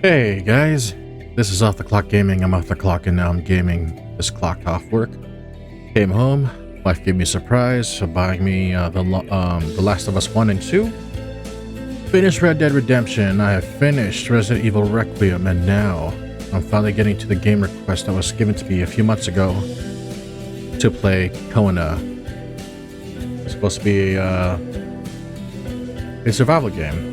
Hey guys, this is Off the Clock Gaming. I'm off the clock and now I'm gaming this clock off work. Came home, wife gave me a surprise for buying me The Last of Us 1 and 2. Finished Red Dead Redemption. I have finished Resident Evil Requiem, and now I'm finally getting to the game request that was given to me a few months ago to play Kona. It's supposed to be a survival game.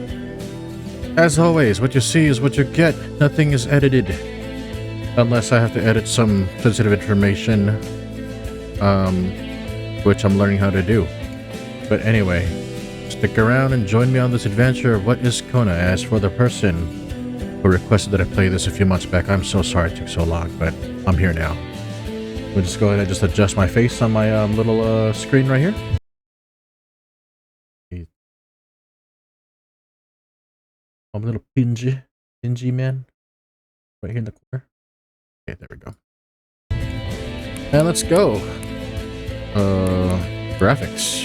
As always, what you see is what you get. Nothing is edited. Unless I have to edit some sensitive information, which I'm learning how to do. But anyway, stick around and join me on this adventure of what is Kona. As for the person who requested that I play this a few months back, I'm so sorry it took so long, but I'm here now. We'll just go ahead and just adjust my face on my little screen right here. I'm a little pingy man, right here in the corner. Okay, there we go. And let's go. Graphics.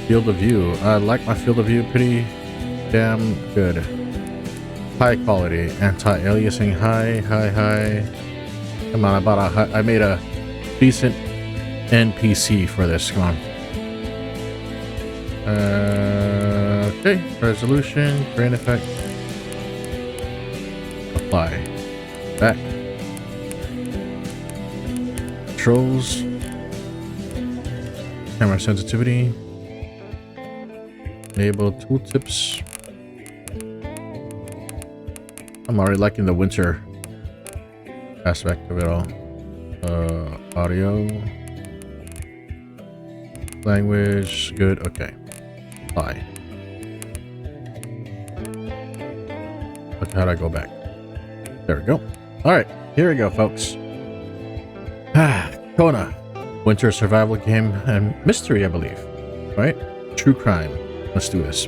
Field of view. I like my field of view pretty damn good. High quality, anti-aliasing, high. Come on, I made a decent NPC for this. Come on. Okay, resolution, grain effect, apply, back, controls, camera sensitivity, enable tooltips. I'm already liking the winter aspect of it all. Audio, language, good, okay, apply. Okay, how do I go back? There we go. Alright, here we go, folks. Kona. Winter survival game and mystery, I believe. Right? True crime. Let's do this.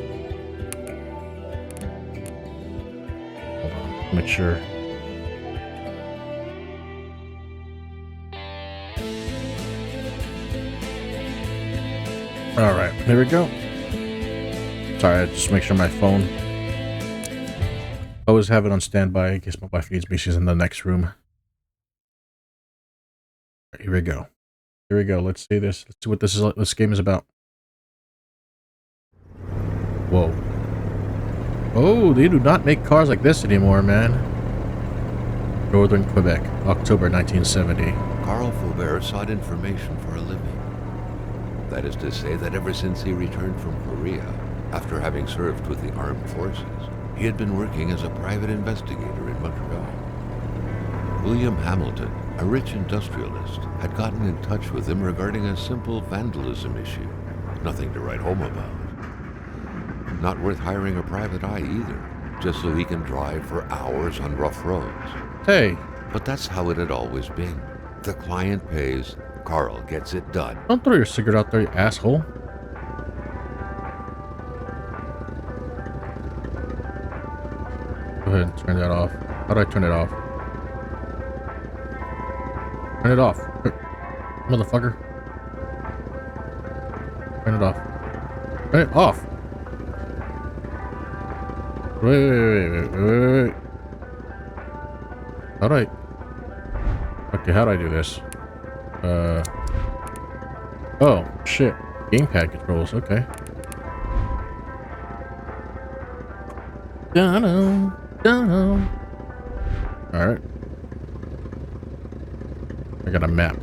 Hold on. Make sure. Alright, here we go. Sorry, just make sure my phone. Always have it on standby in case my wife needs me. She's in the next room. Right, here we go. Here we go. Let's see this. Let's see what this game is about. Whoa. Oh, they do not make cars like this anymore, man. Northern Quebec, October 1970. Carl Faubert sought information for a living. That is to say that ever since he returned from Korea, after having served with the armed forces, he had been working as a private investigator in Montreal. William Hamilton, a rich industrialist, had gotten in touch with him regarding a simple vandalism issue. Nothing to write home about. Not worth hiring a private eye either, just so he can drive for hours on rough roads. Hey. But that's how it had always been. The client pays, Carl gets it done. Don't throw your cigarette out there, you asshole. Go ahead and turn that off. How do I turn it off? Turn it off. Motherfucker. Turn it off. Turn it off. Wait. How do I... Okay, how do I do this? Oh, shit. Gamepad controls, okay. Dun-dun. Alright. I got a map.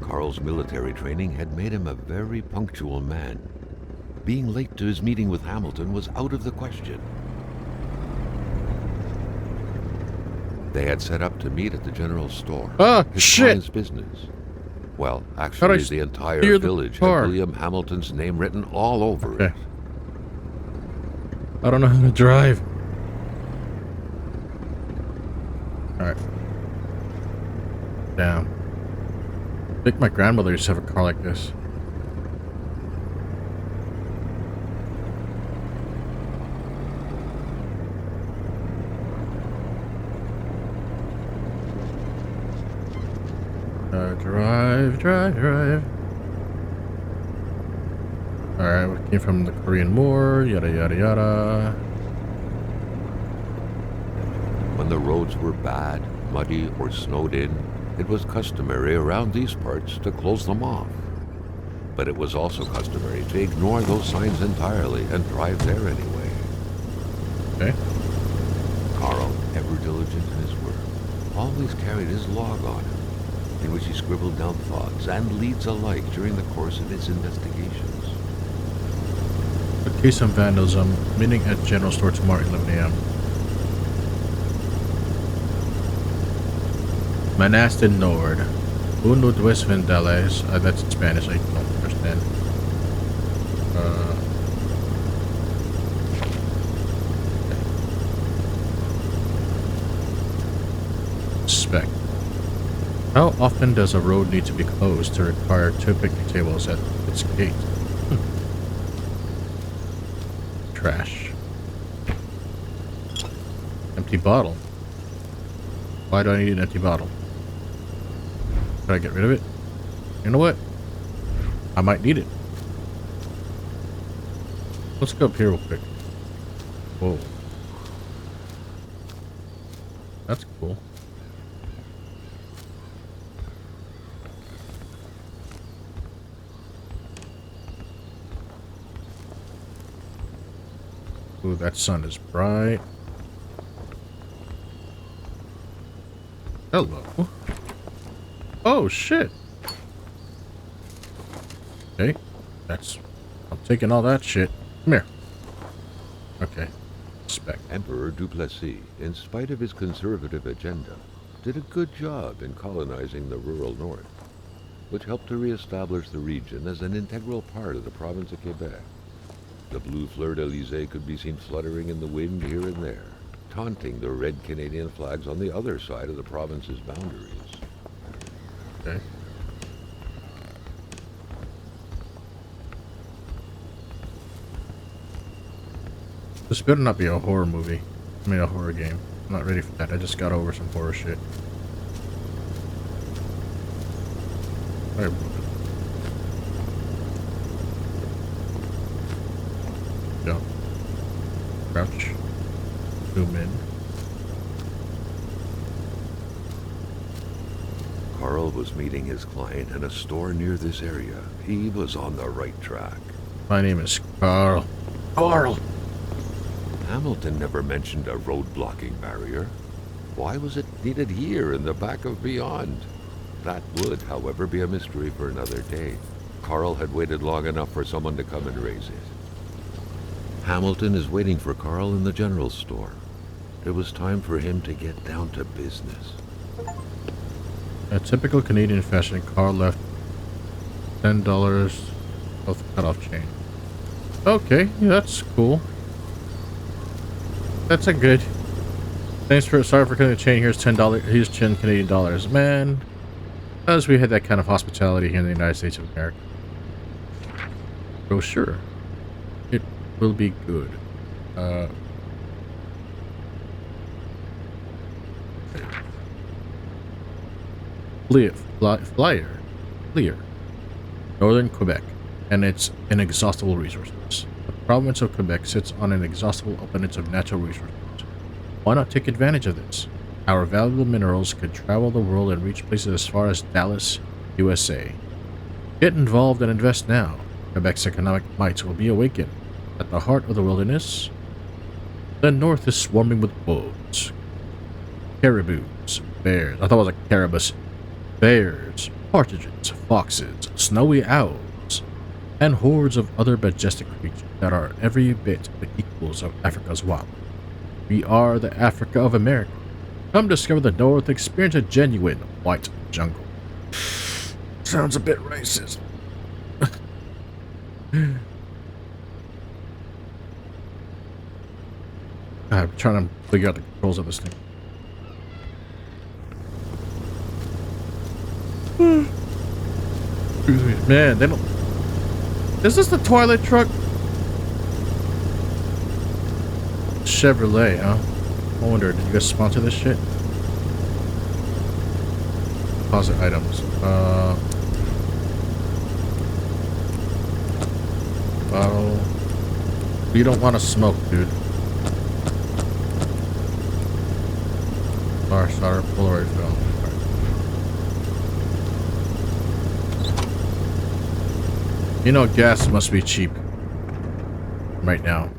Carl's military training had made him a very punctual man. Being late to his meeting with Hamilton was out of the question. They had set up to meet at the general store. His client's business. Well, actually, the entire village had William Hamilton's name written all over it. I don't know how to drive. Alright. Damn. I think my grandmother used to have a car like this. Drive. Alright, we came from the Korean War, yada yada yada. When the roads were bad, muddy, or snowed in, it was customary around these parts to close them off. But it was also customary to ignore those signs entirely and drive there anyway. Okay. Carl, ever diligent in his work, always carried his log on him, in which he scribbled down thoughts and leads alike during the course of his investigations. A case of vandalism, meeting at general store tomorrow at 11 a.m. Manastin Nord. Uno dos Vendales. That's in Spanish, I don't understand. Spec. How often does a road need to be closed to require 2 picnic tables at its gate? Trash. Empty bottle. Why do I need an empty bottle? Should I get rid of it? You know what? I might need it. Let's go up here real quick. Whoa. That's cool. Ooh, that sun is bright. Hello. Oh, shit. Okay. I'm taking all that shit. Come here. Okay. Spec. Emperor Duplessis, in spite of his conservative agenda, did a good job in colonizing the rural north, which helped to reestablish the region as an integral part of the province of Quebec. The blue fleur-de-lis could be seen fluttering in the wind here and there, taunting the red Canadian flags on the other side of the province's boundaries. Okay. This better not be a horror movie. I mean, a horror game. I'm not ready for that. I just got over some horror shit. Alright. Jump. Crouch. Zoom in. Carl was meeting his client in a store near this area. He was on the right track. My name is Carl. Carl! Hamilton never mentioned a road-blocking barrier. Why was it needed here in the back of Beyond? That would, however, be a mystery for another day. Carl had waited long enough for someone to come and raise it. Hamilton is waiting for Carl in the general store. It was time for him to get down to business. A typical Canadian fashion, Carl left $10 of cutoff chain. Okay, yeah, that's cool. That's a good. Sorry for cutting the chain. Here's $10. Here's 10 Canadian dollars. Man, as we had that kind of hospitality here in the United States of America. Oh sure, it will be good. Flyer, Northern Quebec, and its inexhaustible resources. The province of Quebec sits on an inexhaustible abundance of natural resources. Why not take advantage of this? Our valuable minerals could travel the world and reach places as far as Dallas, USA. Get involved and invest now. Quebec's economic might will be awakened. At the heart of the wilderness, the north is swarming with wolves, caribous, bears. I thought it was a caribous. Bears, partridges, foxes, snowy owls, and hordes of other majestic creatures that are every bit the equals of Africa's wild. We are the Africa of America. Come discover the North, experience a genuine white jungle. Sounds a bit racist. I'm trying to figure out the controls of this thing. Man, they don't. Is this the toilet truck? Chevrolet, huh? I wonder, did you guys sponsor this shit? Deposit items. bottle. You don't want to smoke, dude. Bar starter, Polaroid film. You know, gas must be cheap right now.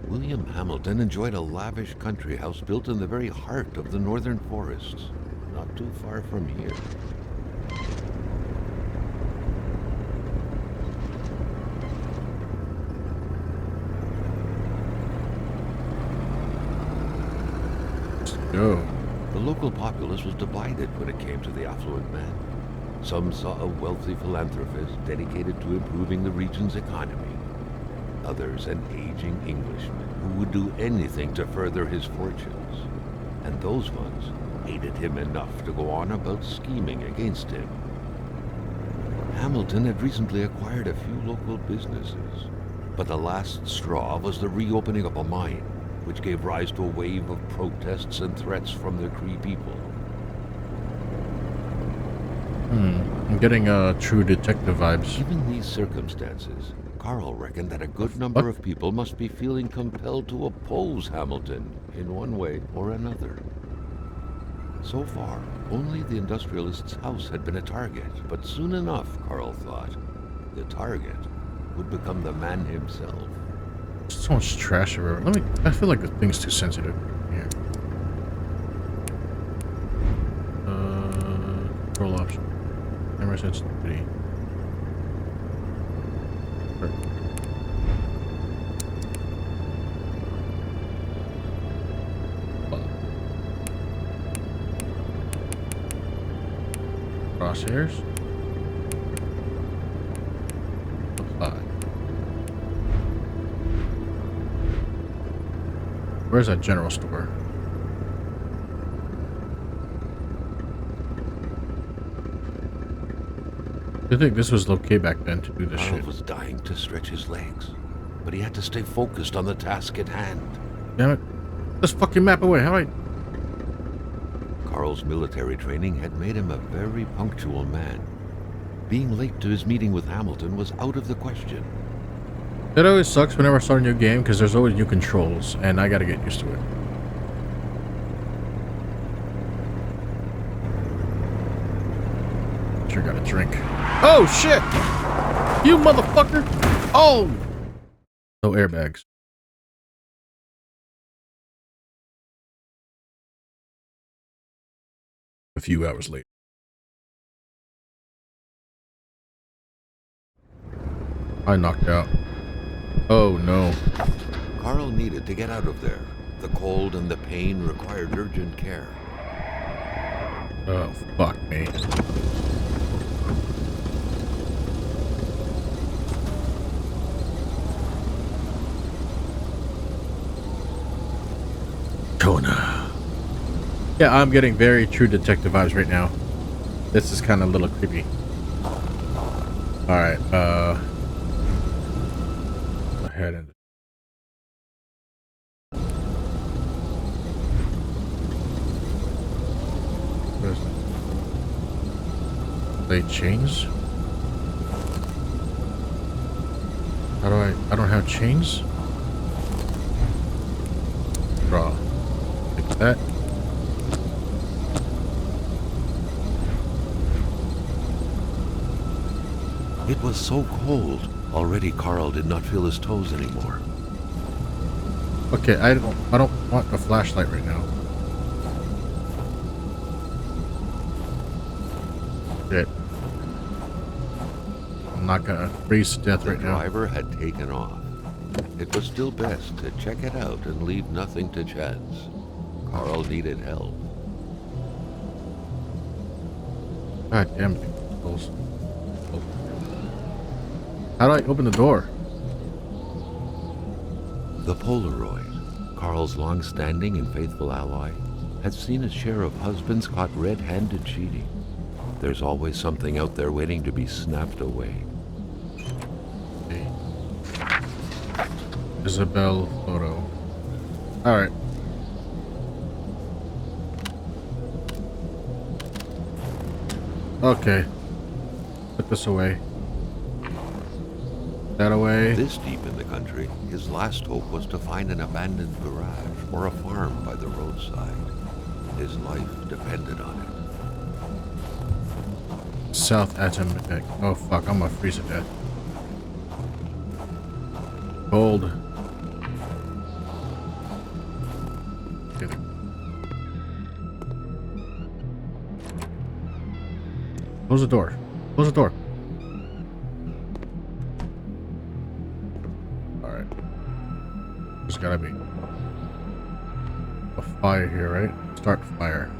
William Hamilton enjoyed a lavish country house built in the very heart of the northern forests, not too far from here. Go. The local populace was divided when it came to the affluent man. Some saw a wealthy philanthropist dedicated to improving the region's economy. Others an aging Englishman who would do anything to further his fortunes. And those ones hated him enough to go on about scheming against him. Hamilton had recently acquired a few local businesses, but the last straw was the reopening of a mine, which gave rise to a wave of protests and threats from the Cree people. I'm getting True Detective vibes. Given these circumstances, Carl reckoned that a good number of people must be feeling compelled to oppose Hamilton in one way or another. So far, only the industrialist's house had been a target, but soon enough, Carl thought, the target would become the man himself. So much trash everywhere. I feel like the thing's too sensitive here. Control option. Camera sensitivity. Crosshairs. Apply. Where's that general store? I think this was okay back then to do this Carl shit. was dying to stretch his legs, but he had to stay focused on the task at hand. Damn it. This fucking map away. How do I... Carl's military training had made him a very punctual man. Being late to his meeting with Hamilton was out of the question. It always sucks whenever I start a new game because there's always new controls and I gotta get used to it. Sure got a drink. Oh shit! You motherfucker! Oh! No airbags. A few hours later. I knocked out. Oh no. Carl needed to get out of there. The cold and the pain required urgent care. Oh, fuck me. Kona. Yeah, I'm getting very True Detective vibes right now. This is kind of a little creepy. Alright, go ahead and... Where's that? They chains? How do I don't have chains? Draw. Like that. It was so cold. Already Carl did not feel his toes anymore. Okay, I don't want a flashlight right now. Shit. I'm not gonna freeze to death right The now. driver had taken off. It was still best to check it out and leave nothing to chance. Carl needed help. God damn it. How do I open the door? The Polaroid, Carl's long-standing and faithful ally, had seen its share of husbands caught red-handed cheating. There's always something out there waiting to be snapped away. Okay. Isabel photo. Alright. Okay. Put this away. That away. This deep in the country, his last hope was to find an abandoned garage or a farm by the roadside. His life depended on it. South Atom Effect. Oh fuck, I'm gonna freeze to death. Cold. Close the door. Close the door. Alright. There's gotta be a fire here, right? Start fire.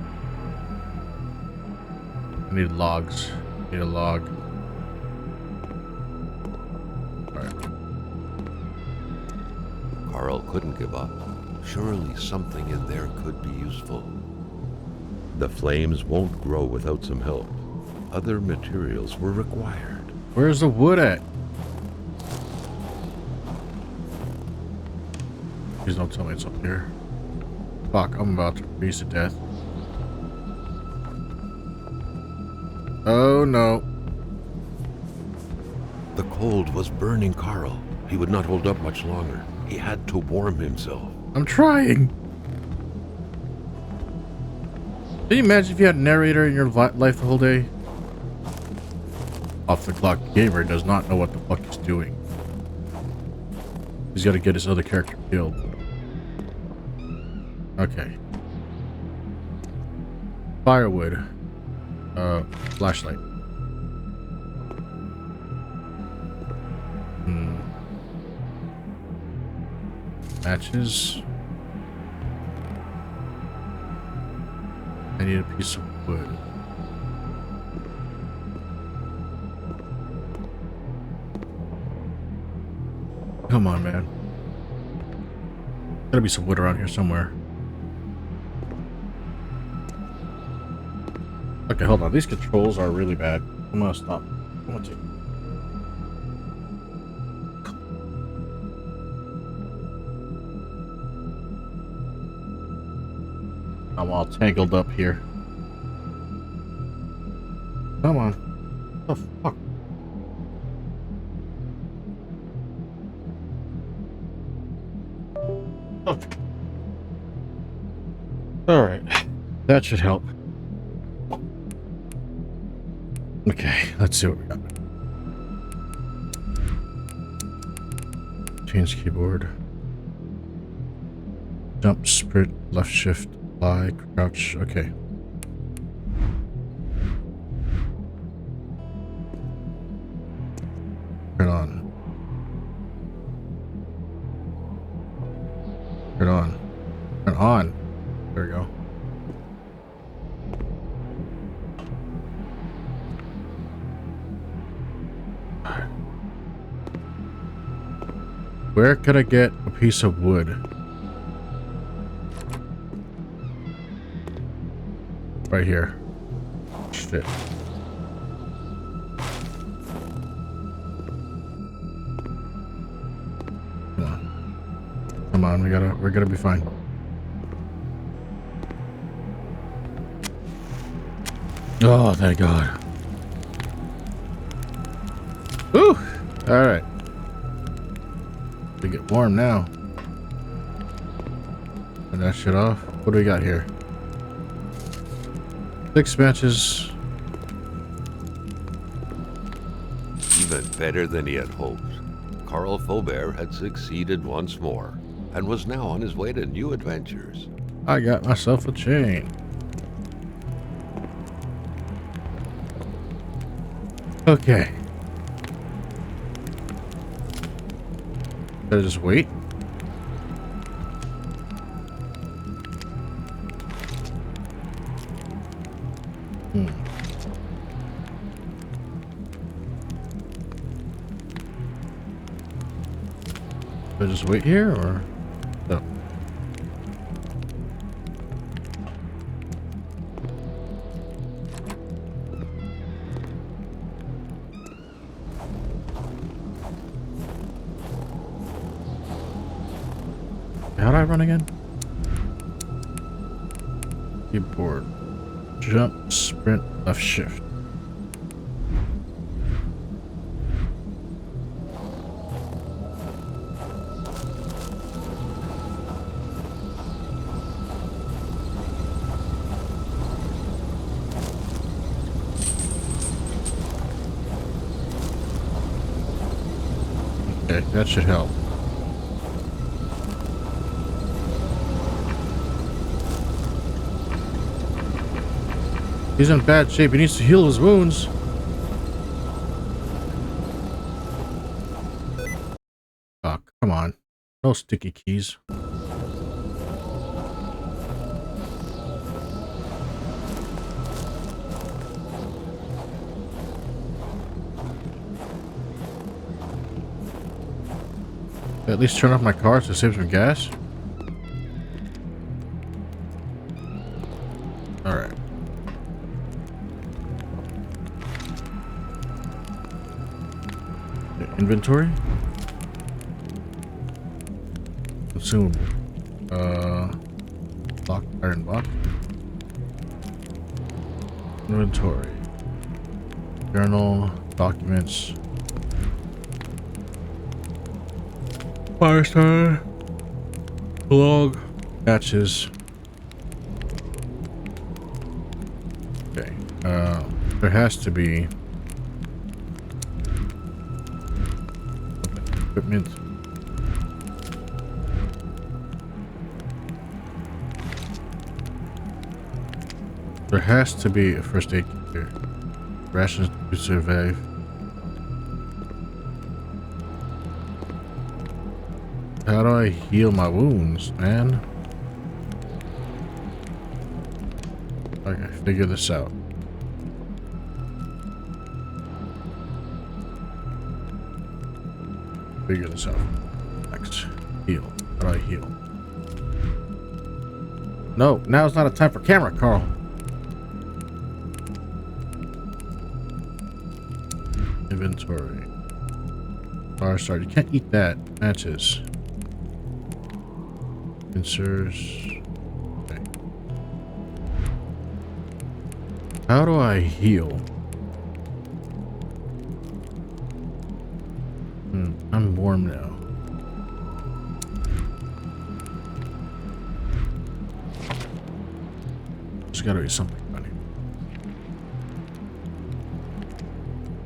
I need logs. I need a log. Alright. Carl couldn't give up. Surely something in there could be useful. The flames won't grow without some help. Other materials were required. Where's the wood at? Please don't tell me it's up here. Fuck, I'm about to freeze to death. Oh no. The cold was burning Carl. He would not hold up much longer. He had to warm himself. I'm trying. Can you imagine if you had a narrator in your life the whole day? Off the clock gamer does not know what the fuck he's doing. He's got to get his other character killed. Okay. Firewood. Flashlight. Matches. I need a piece of wood. Come on, man. Gotta be some wood around here somewhere. Okay, hold on. These controls are really bad. I'm gonna stop. I'm gonna take. I'm all tangled up here. Come on. What the fuck? Oh. Alright. That should help. Okay, let's see what we got. Change keyboard. Jump, sprint, left shift, fly, crouch. Okay. Turn on. Turn on. Turn on. There we go. Where could I get a piece of wood? Right here. Shit. Come on. Come on, we're gonna be fine. Oh, thank God. Whew! Alright. We get warm now. Turn that shit off. What do we got here? 6 matches. Even better than he had hoped. Carl Faubert had succeeded once more and was now on his way to new adventures. I got myself a chain. Okay. Better just wait. Better just wait here, or no? How do I run again? Keyboard. Jump, sprint, left shift. Okay, that should help. He's in bad shape. He needs to heal his wounds. Oh, come on. No sticky keys. At least turn off my car to save some gas. Alright. Inventory. Consume. Lock, iron block. Inventory. Journal, documents. Fire starter. Log. Matches. Okay. There has to be equipment. There has to be a first aid kit here. Rations to survive. How do I heal my wounds, man? Okay, figure this out. Figure this out. Next. Heal. How do I heal? No, now's not a time for camera, Carl. Inventory. Fire starter. You can't eat that. Matches. Inserts. Okay. How do I heal? I'm warm now. There's gotta be something funny.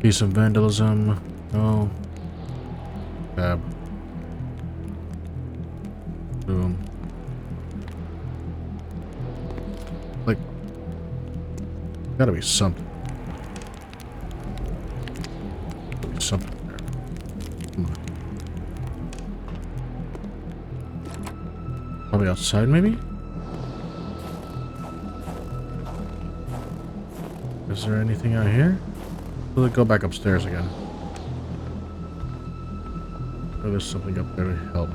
Be some vandalism. No. Tab. Boom. Like, gotta be something. Gotta be something there. Come on. Probably outside, maybe? Is there anything out here? Let's go back upstairs again. Oh, there's something up there to help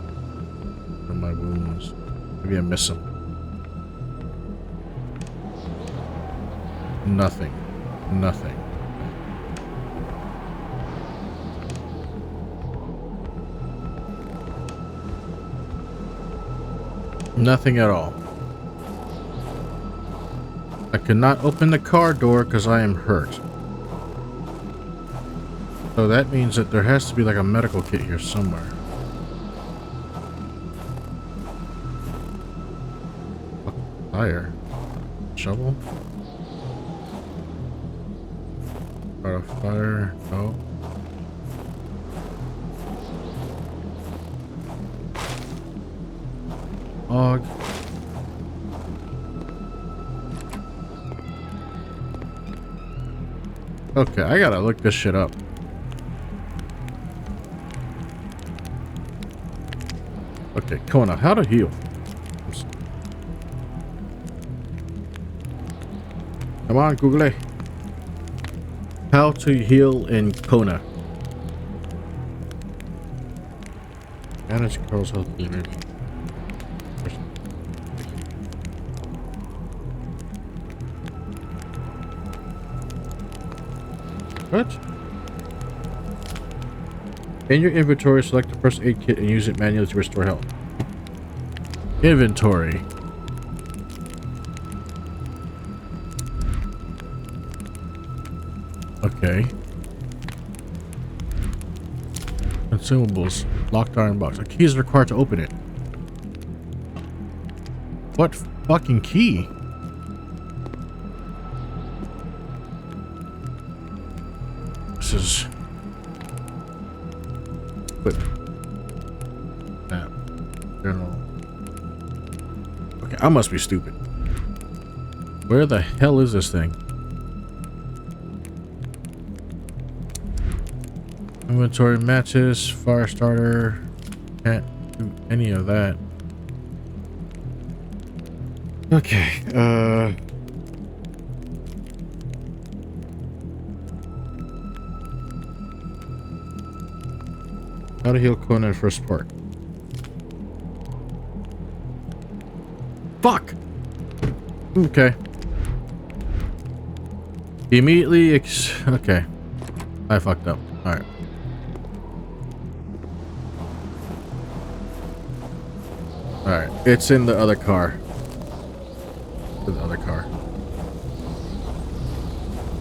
from my wounds. Maybe I miss some. Nothing. Nothing. Nothing at all. I cannot open the car door because I am hurt. So that means that there has to be like a medical kit here somewhere. Fire. Shovel. Start a fire. No. Log. Okay, I gotta look this shit up. Okay, Kona, how to heal. Come on, Google it. How to heal in Kona. Manage Carl's health damage. What? In your inventory, select the first aid kit and use it manually to restore health. Inventory. Okay. Consumables. Locked iron box. A key is required to open it. What fucking key? This is... Equip. That. General. Okay, I must be stupid. Where the hell is this thing? Inventory matches, fire starter. Can't do any of that. Okay, how to heal Kona in first part. Fuck! Okay. Immediately okay. I fucked up. Alright. Alright. It's in the other car. The other car.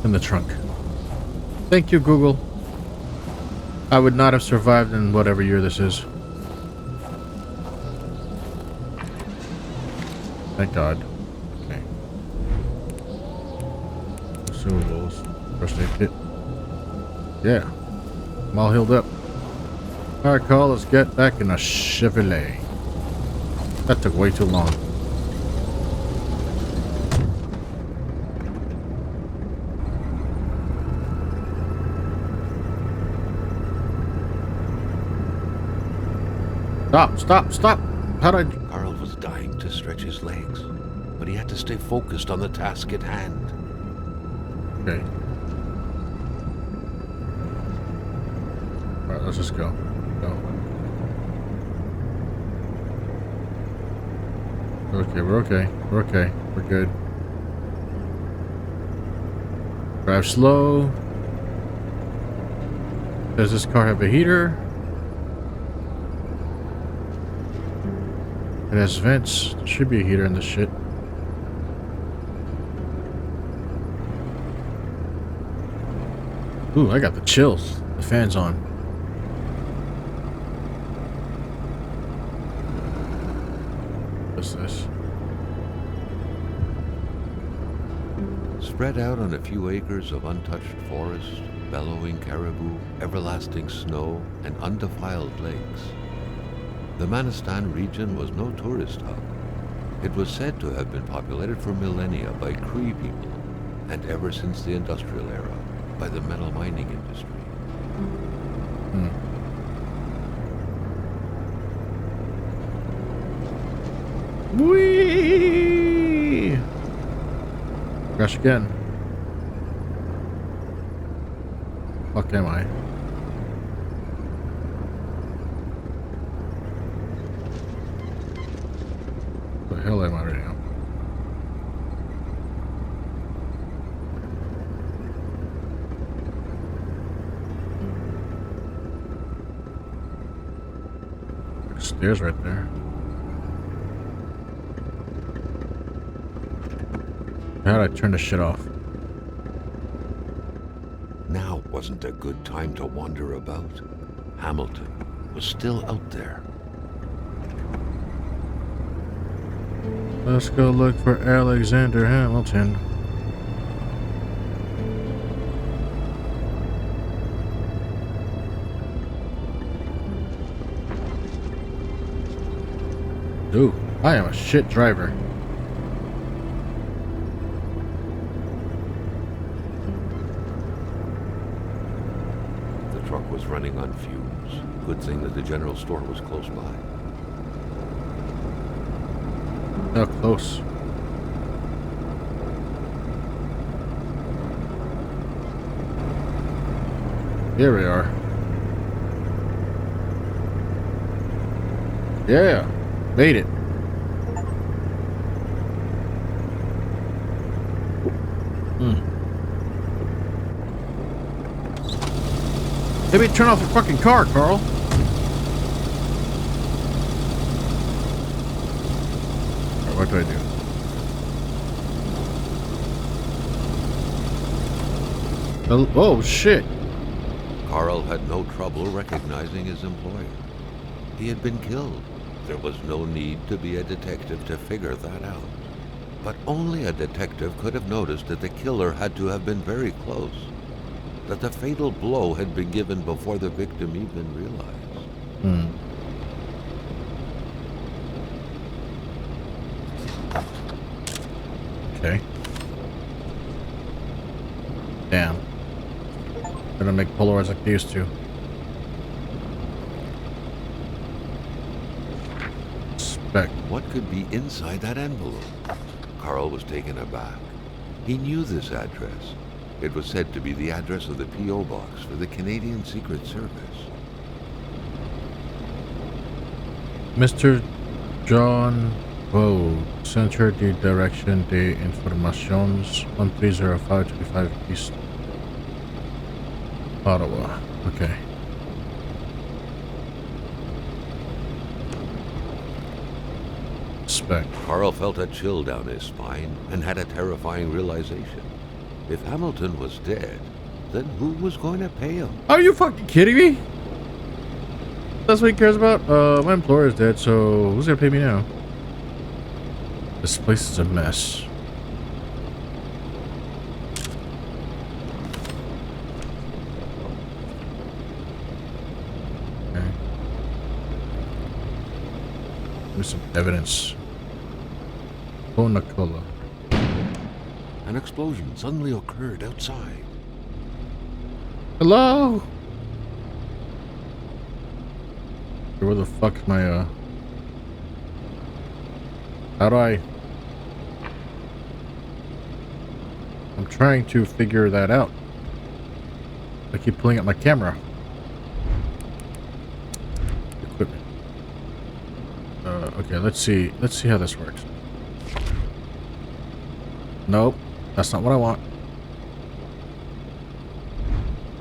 In the trunk. Thank you, Google. I would not have survived in whatever year this is. Thank God. Okay. Consumables. First aid kit. Yeah. I'm all healed up. Alright, Carl, let's get back in a Chevrolet. That took way too long. Stop, stop, stop! How'd I... Carl was dying to stretch his legs, but he had to stay focused on the task at hand. Okay. Alright, let's just go. Go. Okay, we're okay. We're okay. We're good. Drive slow. Does this car have a heater? It has vents. There should be a heater in this shit. Ooh, I got the chills. The fan's on. What's this? Spread out on a few acres of untouched forest, bellowing caribou, everlasting snow, and undefiled lakes, the Manistan region was no tourist hub. It was said to have been populated for millennia by Cree people, and ever since the industrial era, by the metal mining industry. Whee! Crash again. Fuck am I? What the hell am I right now? There's stairs right there. How did I turn this shit off? Now wasn't a good time to wander about. Hamilton was still out there. Let's go look for Alexander Hamilton. Dude, I am a shit driver. The truck was running on fumes. Good thing that the general store was close by. How close? Here we are. Yeah, made it. Maybe turn off the fucking car, Carl. Alright, what do I do? Oh, shit. Carl had no trouble recognizing his employer. He had been killed. There was no need to be a detective to figure that out. But only a detective could have noticed that the killer had to have been very close, that the fatal blow had been given before the victim even realized. Hmm. Okay. Damn. Gonna make Polaroids like they used to. Spec. What could be inside that envelope? Carl was taken aback. He knew this address. It was said to be the address of the P.O. box for the Canadian Secret Service. Mr. John Bow, Centre de Direction de Informations, 130525 East Ottawa. Okay. Spec. Carl felt a chill down his spine and had a terrifying realization. If Hamilton was dead, then who was going to pay him? Are you fucking kidding me? That's what he cares about? My employer is dead, so who's gonna pay me now? This place is a mess. Okay. There's some evidence. Kona. An explosion suddenly occurred outside. Hello? Where the fuck is my, How do I... I'm trying to figure that out. I keep pulling up my camera. Equipment. Okay, let's see. Let's see how this works. Nope. That's not what I want.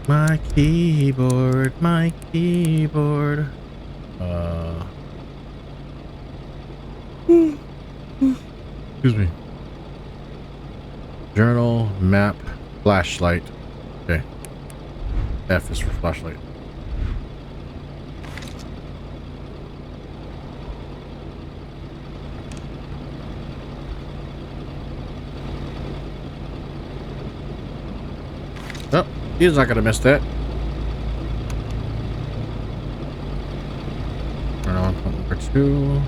My keyboard, my keyboard. Excuse me. Journal, map, flashlight. Okay. F is for flashlight. Oh, he's not gonna miss that. Turn on pump number 2.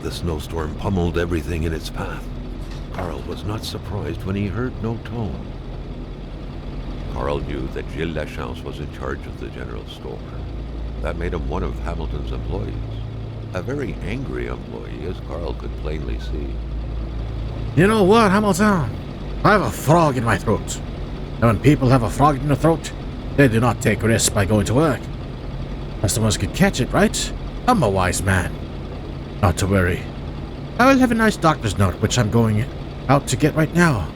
The snowstorm pummeled everything in its path. Carl was not surprised when he heard no tone. Carl knew that Gilles Lachance was in charge of the general store. That made him one of Hamilton's employees. A very angry employee, as Carl could plainly see. You know what, Hamilton? I have a frog in my throat. And when people have a frog in their throat, they do not take risks by going to work. Customers could catch it, right? I'm a wise man. Not to worry. I will have a nice doctor's note, which I'm going out to get right now.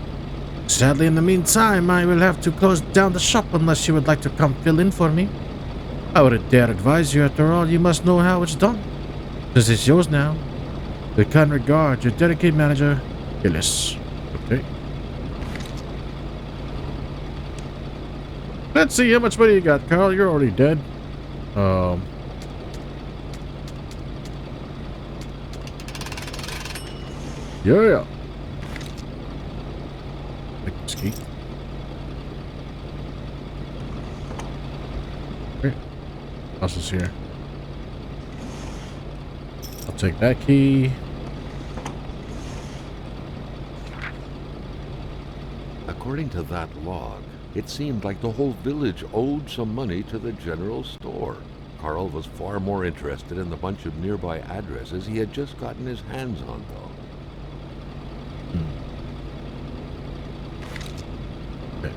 Sadly, in the meantime, I will have to close down the shop unless you would like to come fill in for me. I would dare advise you, after all, you must know how it's done. Since it's yours now. With kind regard, your dedicated manager, Gillis. Okay. Let's see how much money you got, Carl. You're already dead. Yeah. Ski. Okay. What else is here? I'll take that key. According to that log, it seemed like the whole village owed some money to the general store. Carl was far more interested in the bunch of nearby addresses he had just gotten his hands on, though. Okay.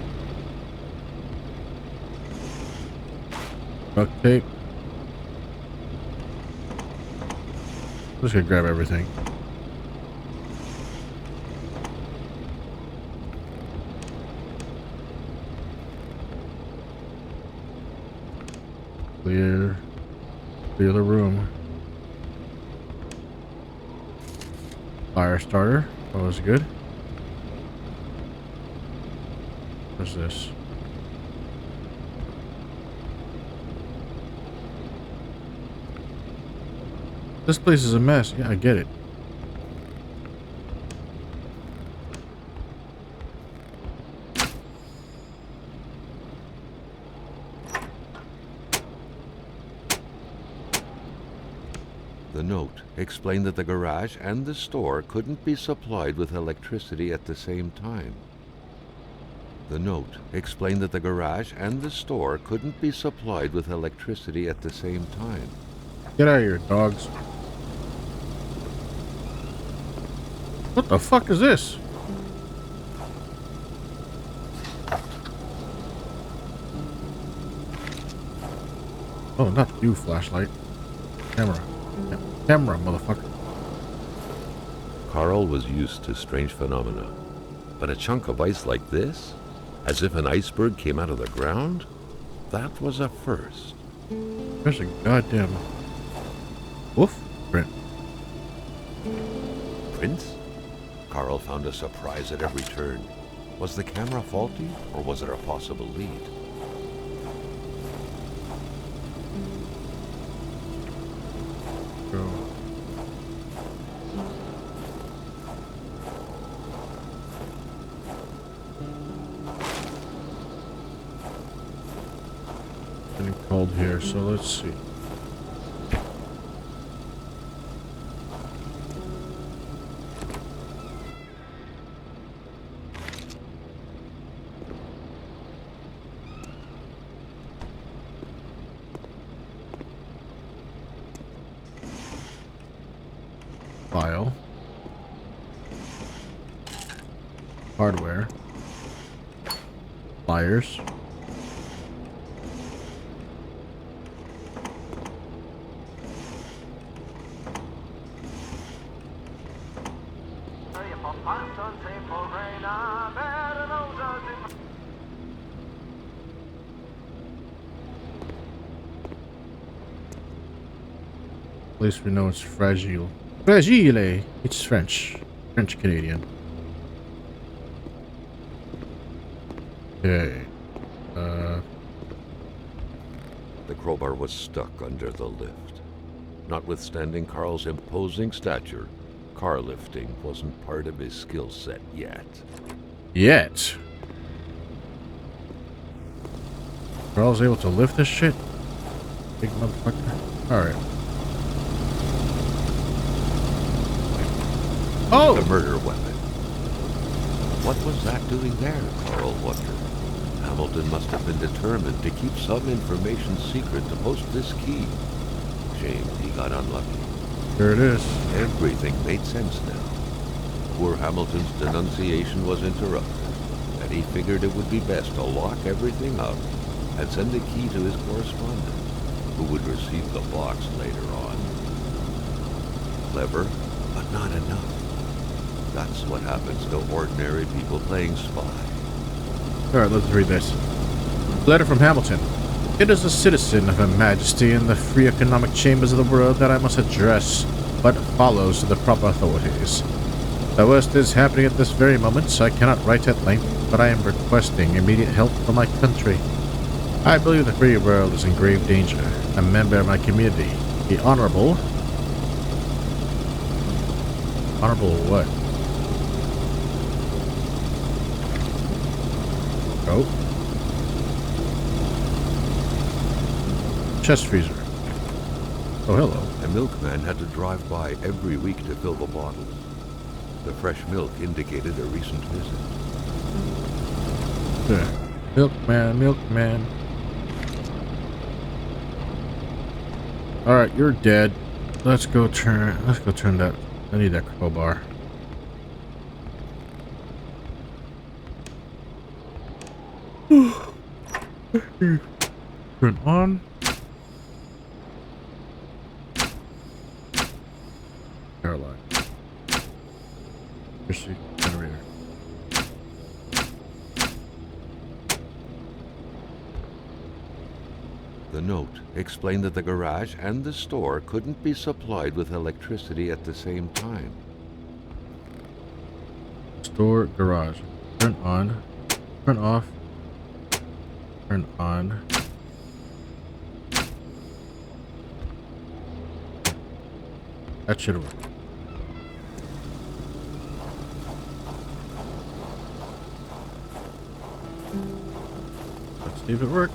Duct tape. Just gonna grab everything. Clear the room. Fire starter. That was good. What's this? This place is a mess. Yeah, I get it. The note explained that the garage and the store couldn't be supplied with electricity at the same time. The note explained that the garage and the store couldn't be supplied with electricity at the same time. Get out of here, dogs. What the fuck is this? Oh, not you, flashlight. Camera. Camera, motherfucker. Carl was used to strange phenomena, but a chunk of ice like this, as if an iceberg came out of the ground, that was a first. There's a goddamn wolf print. Prince? Carl found a surprise at every turn. Was the camera faulty, or was it a possible lead? Bro. Getting cold here, so let's see. File. Hardware. Pliers. At least we know it's fragile. Fragile! It's French. French Canadian. Okay. The crowbar was stuck under the lift. Notwithstanding Carl's imposing stature, car lifting wasn't part of his skill set yet. Yet. Carl's able to lift this shit? Big motherfucker. Alright. Oh! The murder weapon. What was that doing there, Carl wondered. Hamilton must have been determined to keep some information secret to post this key. Shame he got unlucky. There it is. Everything made sense now. Poor Hamilton's denunciation was interrupted, and he figured it would be best to lock everything up and send the key to his correspondent, who would receive the box later on. Clever, but not enough. That's what happens to ordinary people playing spy. Alright, let's read this. Letter from Hamilton. It is a citizen of Her Majesty in the free economic chambers of the world that I must address what follows to the proper authorities. The worst is happening at this very moment, so I cannot write at length, but I am requesting immediate help for my country. I believe the free world is in grave danger. A member of my community, the Honorable... Honorable what? Oh. Chest freezer. Oh, hello. A milkman had to drive by every week to fill the bottles. The fresh milk indicated a recent visit. There. Milkman, milkman. Alright, you're dead. Let's go turn that. I need that crowbar. Turn on. Caroline. Electricity generator. The note explained that the garage and the store couldn't be supplied with electricity at the same time. Store garage. Turn on. Turn off. Turn on. That should work. Let's see if it worked.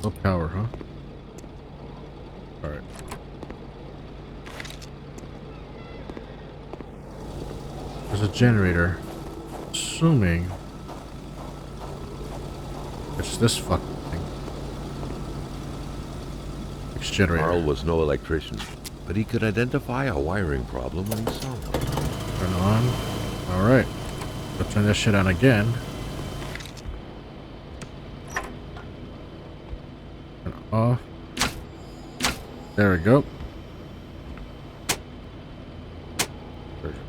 No power, huh? Alright. There's a generator. Assuming it's this fucking thing. It's generator. Carl was no electrician, but he could identify a wiring problem when he saw one. Turn on. Alright. Let's turn this shit on again. Turn it off. There we go.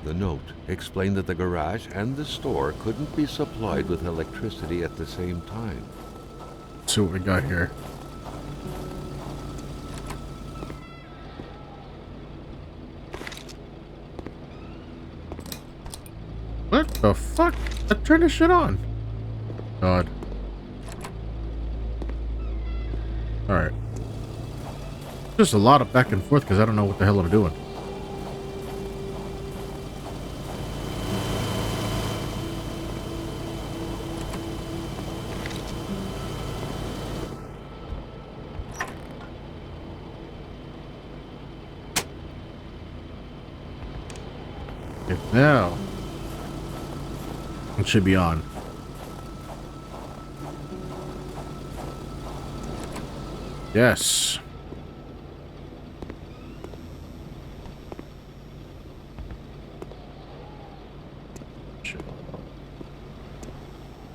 The note explained that the garage and the store couldn't be supplied with electricity at the same time. Let's see what we got here. What the fuck? Let's turn this shit on. God. Alright. Just a lot of back and forth because I don't know what the hell I'm doing. Okay, now it should be on. Yes. Shit.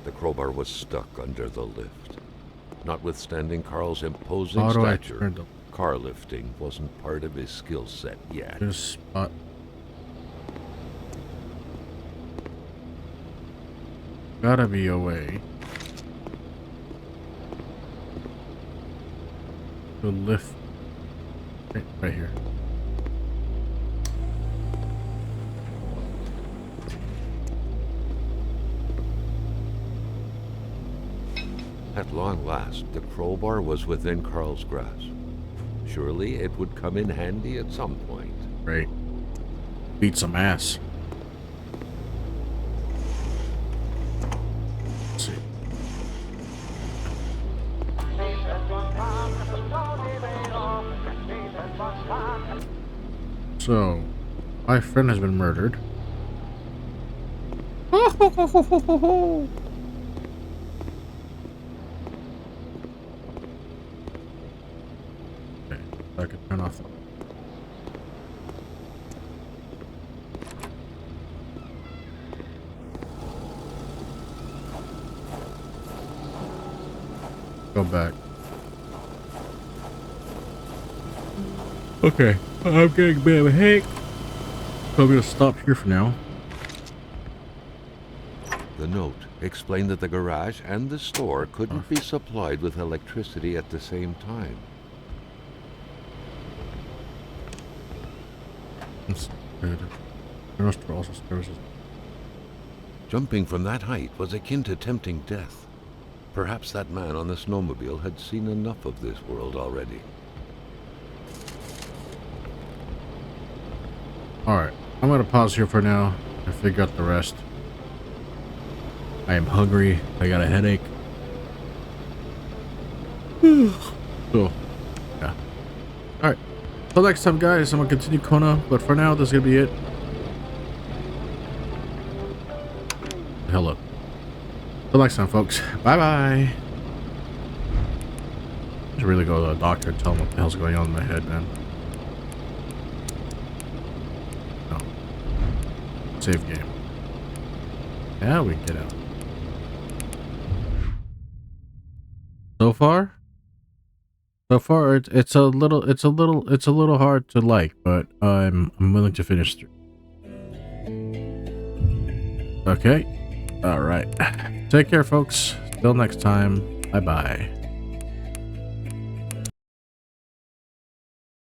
The crowbar was stuck under the lift. Notwithstanding Carl's imposing How do I stature, turn the car lifting wasn't part of his skill set yet. this spot? Gotta be a way to lift right here. At long last, the crowbar was within Carl's grasp. Surely it would come in handy at some point. Right. Beat some ass. Let's see. So, my friend has been murdered. Okay, I can turn off. Go back. Okay, I'm getting a bit of a headache, so I'm gonna stop here for now. The note explained that the garage and the store couldn't be supplied with electricity at the same time. That's good. The rest are also services. Jumping from that height was akin to tempting death. Perhaps that man on the snowmobile had seen enough of this world already. Alright, I'm gonna pause here for now and figure out the rest. I am hungry. I got a headache. So, yeah. Alright. Till next time, guys, I'm gonna continue Kona, but for now, this is gonna be it. Hello. Till next time, folks. Bye-bye. I should really go to the doctor and tell him what the hell's going on in my head, man. No. Save game. Yeah, we can get out. So far, it's a little hard to like, but I'm willing to finish through. Okay. All right. Take care, folks. Till next time. Bye bye.